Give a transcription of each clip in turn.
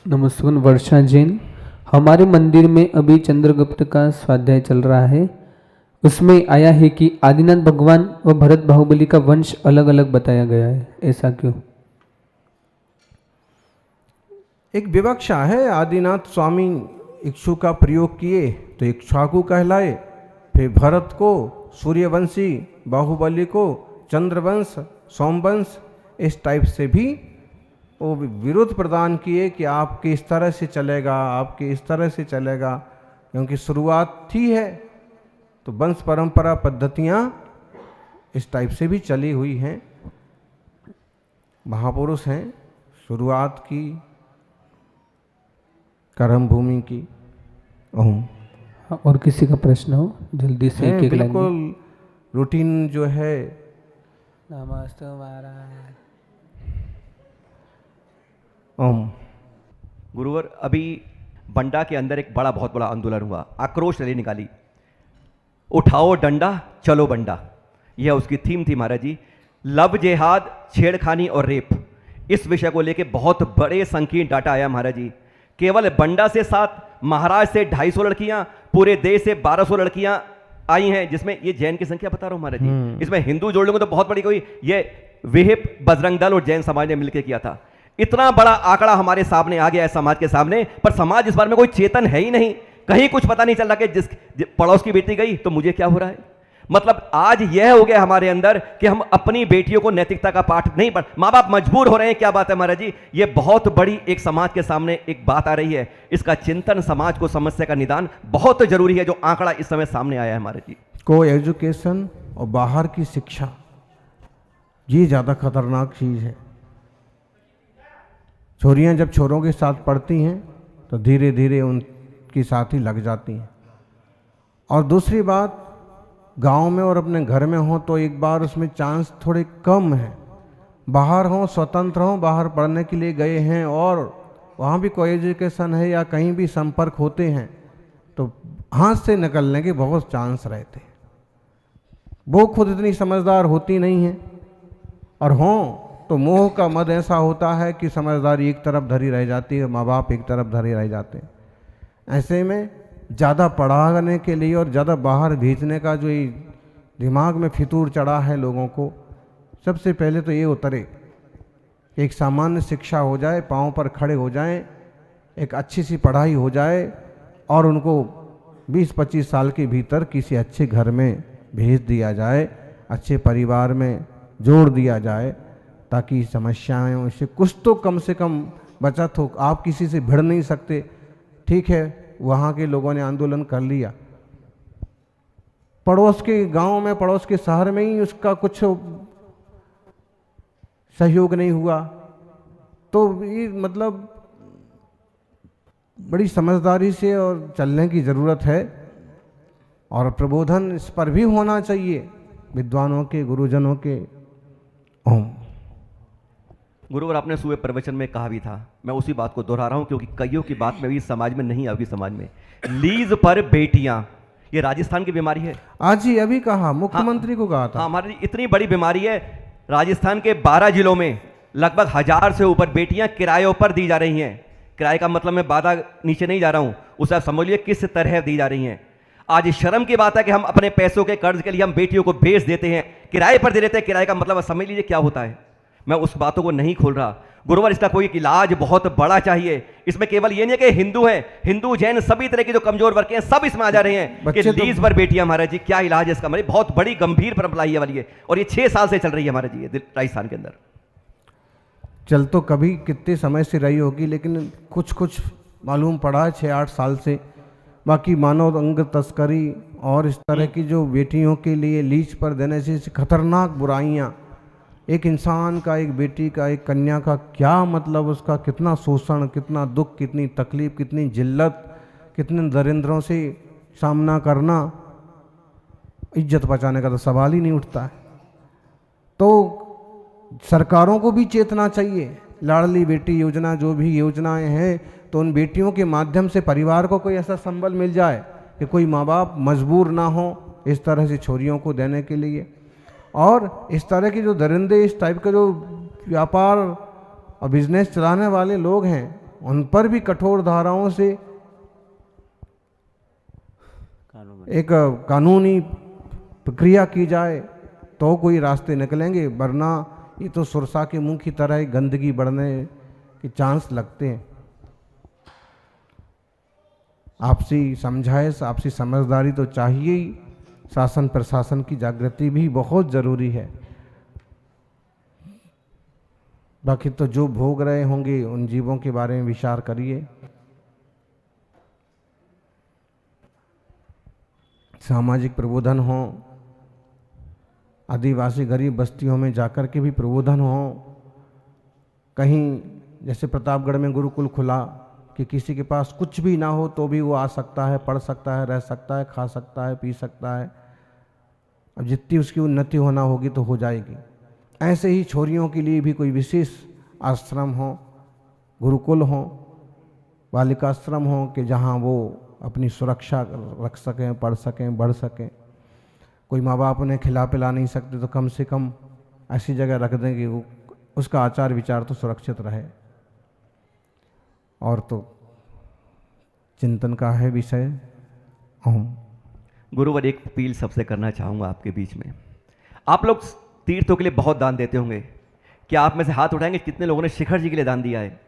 नमस्कार। वर्षा जैन। हमारे मंदिर में अभी चंद्रगुप्त का स्वाध्याय चल रहा है। उसमें आया है कि आदिनाथ भगवान व भरत बाहुबली का वंश अलग अलग बताया गया है, ऐसा क्यों? एक विवक्षा है। आदिनाथ स्वामी इक्षु का प्रयोग किए तो इक्ष्वाकु कहलाए, फिर भरत को सूर्यवंशी, बाहुबली को चंद्रवंश, सोमवंश, इस टाइप से भी वो विरोध प्रदान किए कि आपके इस तरह से चलेगा, आपके इस तरह से चलेगा, क्योंकि शुरुआत थी है तो वंश परंपरा पद्धतियाँ इस टाइप से भी चली हुई हैं। महापुरुष हैं, शुरुआत की कर्म भूमि की। ओम। और किसी का प्रश्न हो जल्दी से एक लाइन में। बिल्कुल रूटीन जो है। नमस्ते महाराज। ओम। गुरुवर, अभी बंडा के अंदर एक बहुत बड़ा आंदोलन हुआ, आक्रोश रैली निकाली, उठाओ डंडा चलो बंडा, यह उसकी थीम थी महाराज जी। लव जेहाद, छेड़खानी और रेप, इस विषय को लेकर बहुत बड़े संकीर्ण डाटा आया महाराज जी। केवल बंडा से 7, महाराज से 250 लड़कियां, पूरे देश से 1200 लड़कियां आई हैं, जिसमें ये जैन की संख्या बता रहा हूं महाराज जी। इसमें हिंदू जोड़ लूंगा तो बहुत बड़ी कोई, ये विहिप, बजरंग दल और जैन समाज ने मिलकर किया था। इतना बड़ा आंकड़ा हमारे सामने आ गया है समाज के सामने, पर समाज इस बारे में कोई चेतन है ही नहीं। कहीं कुछ पता नहीं चल रहा कि जिस पड़ोस की बेटी गई तो मुझे क्या हो रहा है। मतलब आज यह हो गया हमारे अंदर कि हम अपनी बेटियों को नैतिकता का पाठ नहीं पढ़, माँ बाप मजबूर हो रहे हैं। क्या बात है महाराज जी, ये बहुत बड़ी एक समाज के सामने एक बात आ रही है। इसका चिंतन, समाज को समस्या का निदान बहुत जरूरी है, जो आंकड़ा इस समय सामने आया है महाराज जी। को एजुकेशन और बाहर की शिक्षा, ये ज़्यादा खतरनाक चीज़ है। छोरियां जब छोरों के साथ पढ़ती हैं तो धीरे धीरे उनके साथ ही लग जाती हैं। और दूसरी बात, गांव में और अपने घर में हो तो एक बार उसमें चांस थोड़े कम है। बाहर हों, स्वतंत्र हों, बाहर पढ़ने के लिए गए हैं और वहाँ भी कोई एजुकेशन है या कहीं भी संपर्क होते हैं तो हाथ से निकलने के बहुत चांस रहते हैं। वो खुद इतनी समझदार होती नहीं हैं, और हों तो मोह का मद ऐसा होता है कि समझदारी एक तरफ धरी रह जाती है, माँ बाप एक तरफ धरे रह जाते हैं। ऐसे में ज़्यादा पढ़ाने के लिए और ज़्यादा बाहर भेजने का जो ये दिमाग में फितूर चढ़ा है लोगों को, सबसे पहले तो ये उतरे कि एक सामान्य शिक्षा हो जाए, पाँव पर खड़े हो जाएं, एक अच्छी सी पढ़ाई हो जाए और उनको 20-25 साल के भीतर किसी अच्छे घर में भेज दिया जाए, अच्छे परिवार में जोड़ दिया जाए, ताकि समस्याएं से कुछ तो कम से कम बचत हो। आप किसी से भिड़ नहीं सकते, ठीक है, वहाँ के लोगों ने आंदोलन कर लिया, पड़ोस के गांव में, पड़ोस के शहर में ही उसका कुछ सहयोग नहीं हुआ, तो ये मतलब बड़ी समझदारी से और चलने की ज़रूरत है। और प्रबोधन इस पर भी होना चाहिए विद्वानों के, गुरुजनों के। ओम। गुरुवर, आपने सुबह प्रवचन में कहा भी था, मैं उसी बात को दोहरा रहा हूं क्योंकि कईयों की बात में भी समाज में नहीं आई। समाज में लीज पर बेटियां, ये राजस्थान की बीमारी है। आज ही अभी कहा, मुख्यमंत्री को कहा था। हमारी इतनी बड़ी बीमारी है, राजस्थान के 12 जिलों में लगभग 1000 से ऊपर बेटियां किरायों पर दी जा रही हैं। किराए का मतलब मैं बाधा नीचे नहीं जा रहा हूं, उसे आप समझ लीजिए किस तरह दी जा रही हैं। आज शर्म की बात है कि हम अपने पैसों के कर्ज के लिए हम बेटियों को बेच देते हैं, किराए पर दे देते हैं। किराए का मतलब समझ लीजिए क्या होता है। मैं उस बातों को नहीं खोल रहा गुरुवर, इसका कोई इलाज बहुत बड़ा चाहिए। इसमें केवल ये नहीं कि हिंदू हैं, हिंदू जैन सभी तरह के जो कमजोर वर्ग हैं सब इसमें आ जा रहे हैं कि लीज पर बेटियां। महाराज जी क्या इलाज है इसका? हमारी बहुत बड़ी गंभीर परंपरा ये वाली है और ये 6 साल से चल रही है महाराज जी राजस्थान के अंदर। चल तो कभी कितने समय से रही होगी, लेकिन कुछ कुछ मालूम पड़ा है 6-8 साल से। बाकी मानव अंग तस्करी और इस तरह की जो बेटियों के लिए लीज पर देने से खतरनाक बुराइयां, एक इंसान का, एक बेटी का, एक कन्या का क्या मतलब, उसका कितना शोषण, कितना दुख, कितनी तकलीफ, कितनी जिल्लत, कितने दरिंद्रों से सामना करना, इज्जत बचाने का तो सवाल ही नहीं उठता है। तो सरकारों को भी चेतना चाहिए। लाडली बेटी योजना, जो भी योजनाएं हैं, तो उन बेटियों के माध्यम से परिवार को कोई ऐसा संबल मिल जाए कि कोई माँ बाप मजबूर ना हो इस तरह से छोरियों को देने के लिए। और इस तरह की जो दरिंदे, इस टाइप का जो व्यापार और बिजनेस चलाने वाले लोग हैं, उन पर भी कठोर धाराओं से एक कानूनी प्रक्रिया की जाए तो कोई रास्ते निकलेंगे, वरना ये तो सुरसा के मुंह की तरह ही गंदगी बढ़ने के चांस लगते हैं। आपसी समझाइश, आपसी समझदारी तो चाहिए ही, शासन प्रशासन की जागृति भी बहुत ज़रूरी है। बाकी तो जो भोग रहे होंगे उन जीवों के बारे में विचार करिए। सामाजिक प्रबोधन हो, आदिवासी गरीब बस्तियों में जाकर के भी प्रबोधन हो। कहीं जैसे प्रतापगढ़ में गुरुकुल खुला कि किसी के पास कुछ भी ना हो तो भी वो आ सकता है, पढ़ सकता है, रह सकता है, खा सकता है, पी सकता है। अब जितनी उसकी उन्नति होना होगी तो हो जाएगी। ऐसे ही छोरियों के लिए भी कोई विशेष आश्रम हो, गुरुकुल हो, बालिकाश्रम हो कि जहाँ वो अपनी सुरक्षा रख सकें, पढ़ सकें, बढ़ सकें। कोई माँ बाप उन्हें खिला पिला नहीं सकते तो कम से कम ऐसी जगह रख दें कि वो उसका आचार विचार तो सुरक्षित रहे। और तो चिंतन का है विषय। ओम। गुरुवर, एक अपील सबसे करना चाहूँगा आपके बीच में। आप लोग तीर्थों के लिए बहुत दान देते होंगे। क्या आप में से हाथ उठाएंगे कितने लोगों ने शिखर जी के लिए दान दिया है?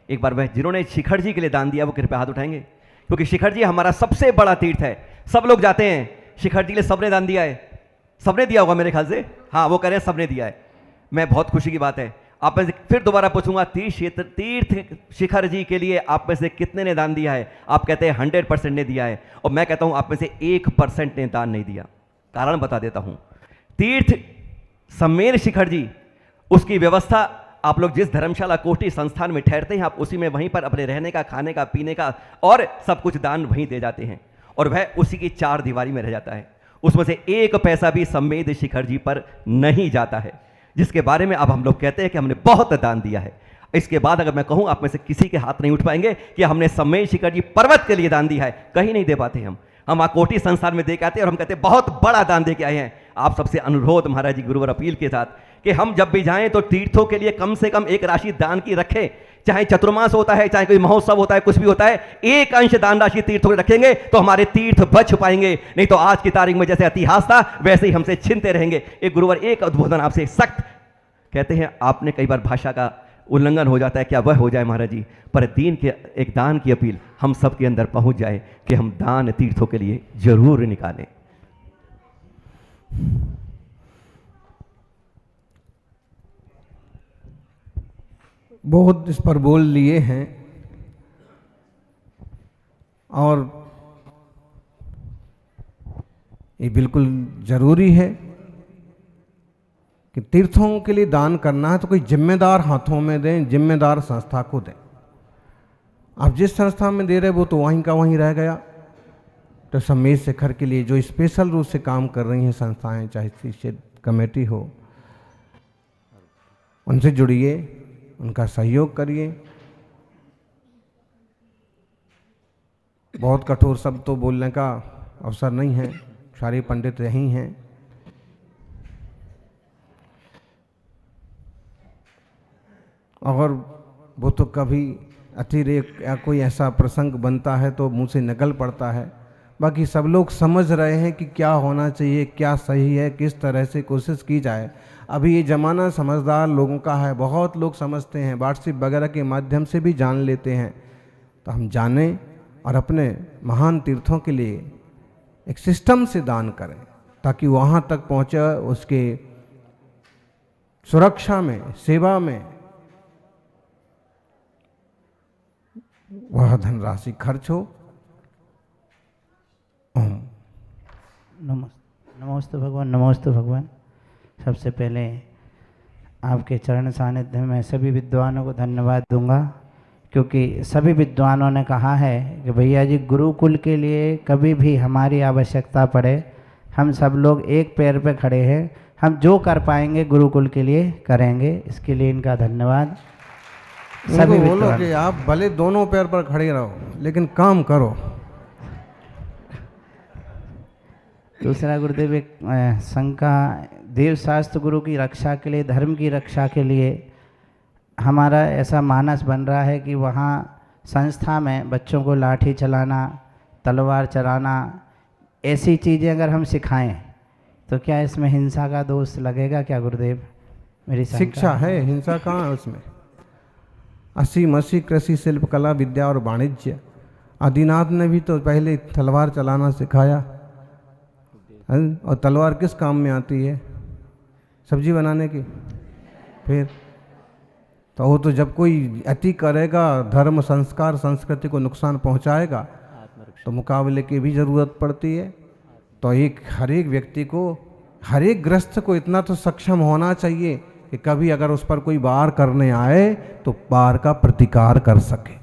एक बार वह जिन्होंने शिखर जी के लिए दान दिया वो कृपया हाथ उठाएंगे, क्योंकि शिखर जी हमारा सबसे बड़ा तीर्थ है। सब लोग जाते हैं, शिखर जी के लिए सबने दान दिया है। सबने दिया होगा मेरे ख्याल से। हाँ, वो कह रहे हैं सबने दिया है। मैं बहुत खुशी की बात है। आप में से फिर दोबारा पूछूंगा, तीर्थ शिखर जी के लिए आप में से कितने ने दान दिया है? आप कहते हैं 100% ने दिया है, और मैं कहता हूं आप में से 1% ने दान नहीं दिया। कारण बता देता हूं। तीर्थ सम्मेर शिखर जी, उसकी व्यवस्था आप लोग जिस धर्मशाला कोटि संस्थान में ठहरते हैं, आप उसी में वहीं पर अपने रहने का, खाने का, पीने का और सब कुछ दान वहीं दे जाते हैं, और वह उसी की 4 दीवारी में रह जाता है। उसमें से 1 पैसा भी सम्मेद शिखर जी पर नहीं जाता है, जिसके बारे में अब हम लोग कहते हैं कि हमने बहुत दान दिया है। इसके बाद अगर मैं कहूं, आप में से किसी के हाथ नहीं उठ पाएंगे कि हमने सम्मेद शिखर जी पर्वत के लिए दान दिया है। कहीं नहीं दे पाते हम कोटि संस्थान में दे के आते हैं और हम कहते हैं बहुत बड़ा दान दे के आए हैं। आप सबसे अनुरोध महाराज जी, गुरुवर अपील के साथ, कि हम जब भी जाएं तो तीर्थों के लिए कम से कम एक राशि दान की रखें। चाहे चतुर्मास होता है, चाहे कोई महोत्सव होता है, कुछ भी होता है, एक अंश दान राशि तीर्थों में रखेंगे तो हमारे तीर्थ बच पाएंगे। नहीं तो आज की तारीख में जैसे इतिहास था वैसे ही हमसे छिनते रहेंगे। एक गुरुवर, एक उद्बोधन आपसे सख्त कहते हैं, आपने कई बार भाषा का उल्लंघन हो जाता है, क्या वह हो जाए महाराज जी, पर दीन के एक दान की अपील हम सब के अंदर पहुंच जाए कि हम दान तीर्थों के लिए जरूर निकालें। बहुत इस पर बोल लिए हैं और ये बिल्कुल जरूरी है कि तीर्थों के लिए दान करना है तो कोई जिम्मेदार हाथों में दें, जिम्मेदार संस्था को दें। आप जिस संस्था में दे रहे वो तो वहीं का वहीं रह गया। तो सम्मेद शिखर के लिए जो स्पेशल रूप से काम कर रही हैं संस्थाएं, चाहे शिष्य कमेटी हो, उनसे जुड़िए, उनका सहयोग करिए। बहुत कठोर शब्द तो बोलने का अवसर नहीं है, सारे पंडित यही हैं। और वो तो कभी अतिरेक या कोई ऐसा प्रसंग बनता है तो मुंह से निकल पड़ता है। बाकी सब लोग समझ रहे हैं कि क्या होना चाहिए, क्या सही है, किस तरह से कोशिश की जाए। अभी ये ज़माना समझदार लोगों का है, बहुत लोग समझते हैं, व्हाट्सएप वगैरह के माध्यम से भी जान लेते हैं। तो हम जानें और अपने महान तीर्थों के लिए एक सिस्टम से दान करें ताकि वहाँ तक पहुँचे, उसके सुरक्षा में, सेवा में वह धनराशि खर्च हो। ओम। नमोस्तु भगवान, नमोस्तु भगवान। सबसे पहले आपके चरण सानिध्य में मैं सभी विद्वानों को धन्यवाद दूंगा, क्योंकि सभी विद्वानों ने कहा है कि भैया जी गुरुकुल के लिए कभी भी हमारी आवश्यकता पड़े, हम सब लोग एक पैर पे खड़े हैं, हम जो कर पाएंगे गुरुकुल के लिए करेंगे। इसके लिए इनका धन्यवाद। सभी बोलो कि आप भले दोनों पैर पर खड़े रहो लेकिन काम करो। दूसरा गुरुदेव, एक संघ का देव शास्त्र गुरु की रक्षा के लिए, धर्म की रक्षा के लिए हमारा ऐसा मानस बन रहा है कि वहाँ संस्था में बच्चों को लाठी चलाना, तलवार चलाना, ऐसी चीज़ें अगर हम सिखाएं तो क्या इसमें हिंसा का दोष लगेगा क्या गुरुदेव? मेरी शंका शिक्षा है, हिंसा कहाँ है उसमें? 80 कृषि, शिल्प, कला, विद्या और वाणिज्य। आदिनाथ ने भी तो पहले तलवार चलाना सिखाया। और तलवार किस काम में आती है? सब्जी बनाने की। फिर तो वो तो जब कोई अति करेगा, धर्म, संस्कार, संस्कृति को नुकसान पहुंचाएगा, तो मुकाबले की भी ज़रूरत पड़ती है। तो हर एक व्यक्ति को, हर एक ग्रस्त को इतना तो सक्षम होना चाहिए कि कभी अगर उस पर कोई वार करने आए तो वार का प्रतिकार कर सके।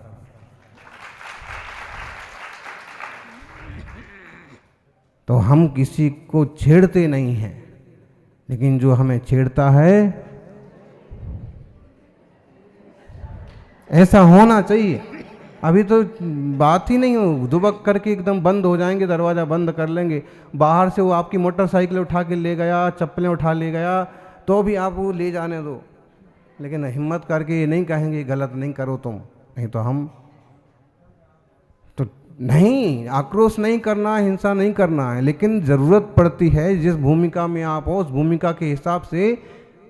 तो हम किसी को छेड़ते नहीं हैं, लेकिन जो हमें छेड़ता है, ऐसा होना चाहिए। अभी तो बात ही नहीं हो, दुबक करके एकदम बंद हो जाएंगे, दरवाज़ा बंद कर लेंगे। बाहर से वो आपकी मोटरसाइकिल उठा के ले गया, चप्पलें उठा ले गया, तो भी आप वो ले जाने दो, लेकिन हिम्मत करके ये नहीं कहेंगे गलत नहीं करो तुम, नहीं तो हम तो नहीं, आक्रोश नहीं करना है, हिंसा नहीं करना है, लेकिन ज़रूरत पड़ती है जिस भूमिका में आप हो उस भूमिका के हिसाब से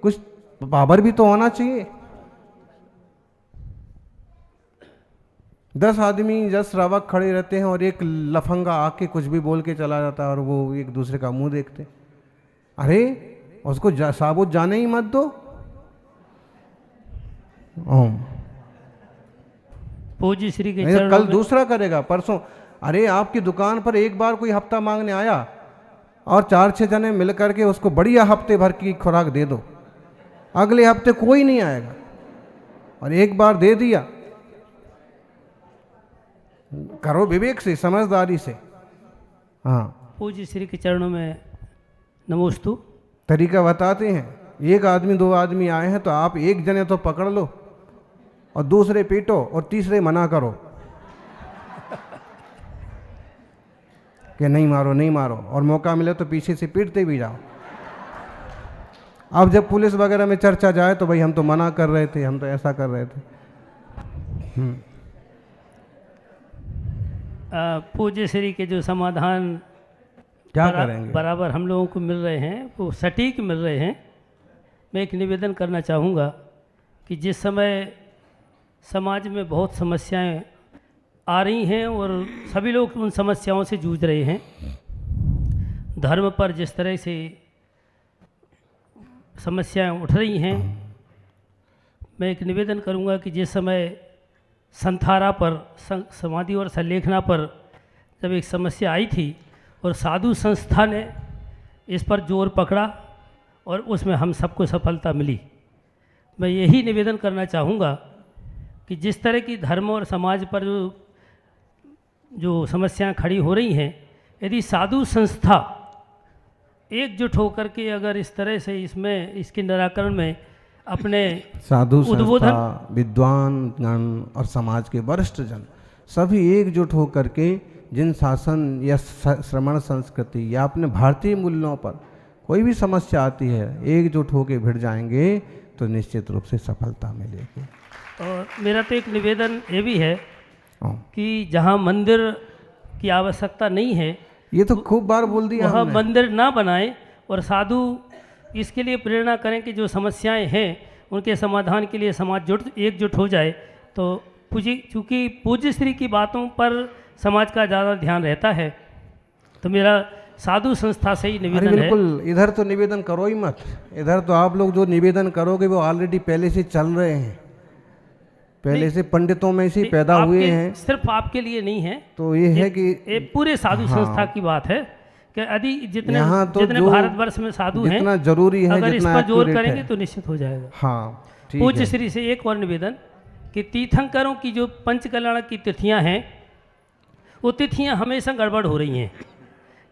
कुछ पावर भी तो होना चाहिए। 10 आदमी 10 रावक खड़े रहते हैं और एक लफंगा आके कुछ भी बोल के चला जाता है और वो एक दूसरे का मुंह देखते। अरे उसको साबुत जाने ही मत दो। ओम पूज्य श्री के नहीं तो चरणों कल में दूसरा करेगा, परसों। अरे आपकी दुकान पर एक बार कोई हफ्ता मांगने आया और 4-6 जने मिल करके उसको बढ़िया हफ्ते भर की खुराक दे दो, अगले हफ्ते कोई नहीं आएगा। और एक बार दे दिया, करो विवेक से, समझदारी से। हाँ, पूज्य श्री के चरणों में नमोस्तु। तरीका बताते हैं। एक आदमी 2 आदमी आए हैं तो आप एक जने तो पकड़ लो और दूसरे पीटो और तीसरे मना करो कि नहीं मारो नहीं मारो, और मौका मिले तो पीछे से पीटते भी जाओ। अब जब पुलिस वगैरह में चर्चा जाए तो भाई हम तो मना कर रहे थे, हम तो ऐसा कर रहे थे। पूज्य श्री के जो समाधान क्या करेंगे? बराबर हम लोगों को मिल रहे हैं, वो सटीक मिल रहे हैं। मैं एक निवेदन करना चाहूँगा कि जिस समय समाज में बहुत समस्याएं आ रही हैं और सभी लोग उन समस्याओं से जूझ रहे हैं, धर्म पर जिस तरह से समस्याएं उठ रही हैं, मैं एक निवेदन करूँगा कि जिस समय संथारा पर, समाधि और संलेखना पर जब एक समस्या आई थी और साधु संस्था ने इस पर जोर पकड़ा और उसमें हम सबको सफलता मिली, मैं यही निवेदन करना चाहूँगा कि जिस तरह की धर्म और समाज पर जो समस्याएं खड़ी हो रही हैं, यदि साधु संस्था एकजुट होकर के अगर इस तरह से इसके निराकरण में अपने साधु संस्था, विद्वान गण और समाज के वरिष्ठ जन सभी एकजुट होकर के जिन शासन या श्रमण संस्कृति या अपने भारतीय मूल्यों पर कोई भी समस्या आती है, एकजुट होकर भिड़ जाएंगे तो निश्चित रूप से सफलता मिलेगी। और मेरा तो एक निवेदन ये भी है कि जहाँ मंदिर की आवश्यकता नहीं है, ये तो खूब बार बोल दिया वहाँ हमने। मंदिर ना बनाएं और साधु इसके लिए प्रेरणा करें कि जो समस्याएं हैं उनके समाधान के लिए समाज एकजुट हो जाए। तो चूँकि पूज्य श्री की बातों पर समाज का ज़्यादा ध्यान रहता है, तो मेरा साधु संस्था से ही निवेदन है। बिल्कुल, इधर तो निवेदन करो ही मत। इधर तो आप लोग जो निवेदन करोगे वो ऑलरेडी पहले से चल रहे हैं, पहले से पंडितों में से पैदा हुए हैं। सिर्फ आपके लिए नहीं है, तो ये है कि ये पूरे साधु संस्था की बात है कि यदि जितने भारतवर्ष में साधु हैं, जितना जरूरी है, अगर इस जितना पर जोर accurate करेंगे है। तो निश्चित हो जाएगा। हाँ, ठीक पूज्य है। श्री से एक और निवेदन कि तीर्थंकरों की जो पंचकल्याण की तिथियां हैं, वो तिथियां हमेशा गड़बड़ हो रही हैं।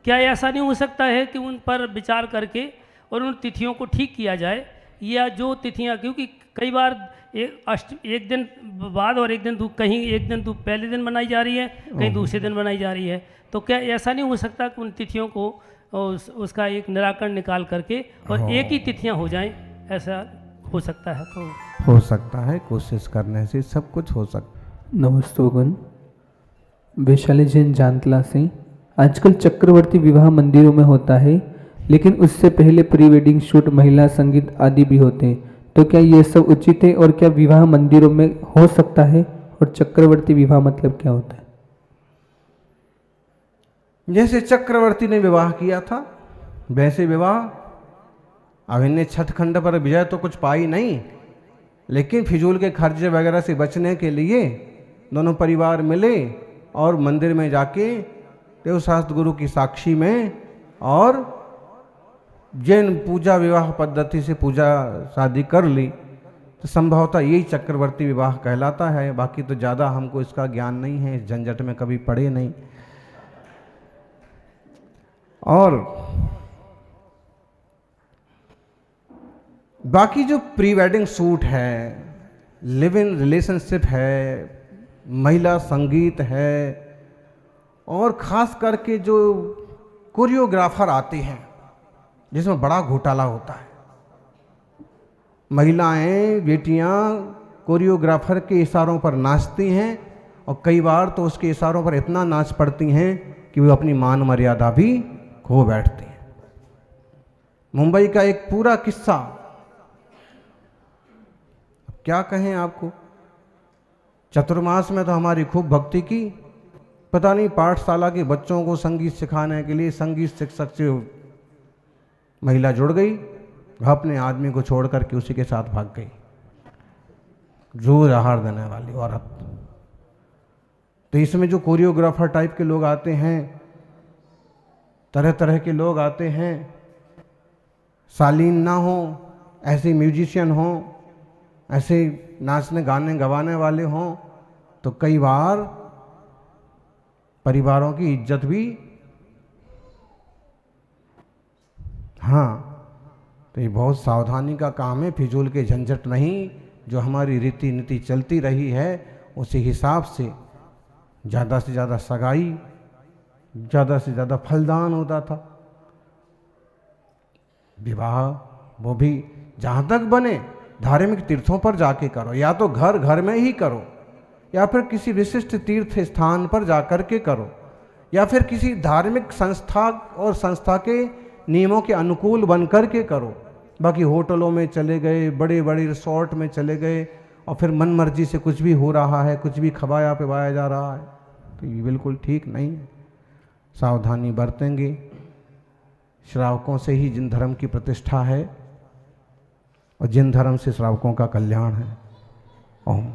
क्या ऐसा नहीं हो सकता है कि उन पर विचार करके और उन तिथियों को ठीक किया जाए, या जो तिथियां, क्योंकि कई बार एक दिन बाद और एक दिन कहीं एक दिन पहले दिन बनाई जा रही है, कहीं दूसरे दिन बनाई जा रही है, तो क्या ऐसा नहीं हो सकता कि उन तिथियों को उसका एक निराकरण निकाल करके और एक ही तिथियां हो जाएं? ऐसा हो सकता है तो हो सकता है, कोशिश करने से सब कुछ हो सकता। नमस्तोगन। वैशाली जैन जानतला से। आजकल चक्रवर्ती विवाह मंदिरों में होता है, लेकिन उससे पहले प्री वेडिंग शूट, महिला संगीत आदि भी होते हैं, तो क्या ये सब उचित है और क्या विवाह मंदिरों में हो सकता है? और चक्रवर्ती विवाह मतलब क्या होता है? जैसे चक्रवर्ती ने विवाह किया था वैसे विवाह। अब इन्हें छठ खंड पर विजय तो कुछ पाई नहीं, लेकिन फिजूल के खर्चे वगैरह से बचने के लिए दोनों परिवार मिले और मंदिर में जाके देवशास्त्र गुरु की साक्षी में और जैन पूजा विवाह पद्धति से पूजा शादी कर ली, तो संभवतः यही चक्रवर्ती विवाह कहलाता है। बाकी तो ज़्यादा हमको इसका ज्ञान नहीं है, इस झंझट में कभी पड़े नहीं। और बाकी जो प्री वेडिंग शूट है, लिव इन रिलेशनशिप है, महिला संगीत है, और ख़ास करके जो कोरियोग्राफर आते हैं जिसमें बड़ा घोटाला होता है। महिलाएं, बेटियां कोरियोग्राफर के इशारों पर नाचती हैं और कई बार तो उसके इशारों पर इतना नाच पड़ती हैं कि वो अपनी मान मर्यादा भी खो बैठती हैं। मुंबई का एक पूरा किस्सा, क्या कहें आपको। चतुर्मास में तो हमारी खूब भक्ति की, पता नहीं पाठशाला के बच्चों को संगीत सिखाने के लिए संगीत शिक्षक से महिला जुड़ गई, अपने आदमी को छोड़ करके उसी के साथ भाग गई। जोर आहार देने वाली औरत। तो इसमें जो कोरियोग्राफर टाइप के लोग आते हैं, तरह तरह के लोग आते हैं, शालीन ना हो, ऐसे म्यूजिशियन हो, ऐसे नाचने गाने गवाने वाले हों, तो कई बार परिवारों की इज्जत भी, हाँ, तो ये बहुत सावधानी का काम है। फिजूल के झंझट नहीं, जो हमारी रीति नीति चलती रही है उसी हिसाब से ज़्यादा से ज़्यादा सगाई, ज़्यादा से ज़्यादा फलदान होता था। विवाह वो भी जहाँ तक बने धार्मिक तीर्थों पर जाके करो, या तो घर घर में ही करो, या फिर किसी विशिष्ट तीर्थ स्थान पर जाकर के करो, या फिर किसी धार्मिक संस्था और संस्था के नियमों के अनुकूल बन कर के करो। बाकी होटलों में चले गए, बड़े बड़े रिसोर्ट में चले गए और फिर मन मर्जी से कुछ भी हो रहा है, कुछ भी खवाया पिवाया जा रहा है, तो ये बिल्कुल ठीक नहीं है। सावधानी बरतेंगे, श्रावकों से ही जिन धर्म की प्रतिष्ठा है और जिन धर्म से श्रावकों का कल्याण है। ओम।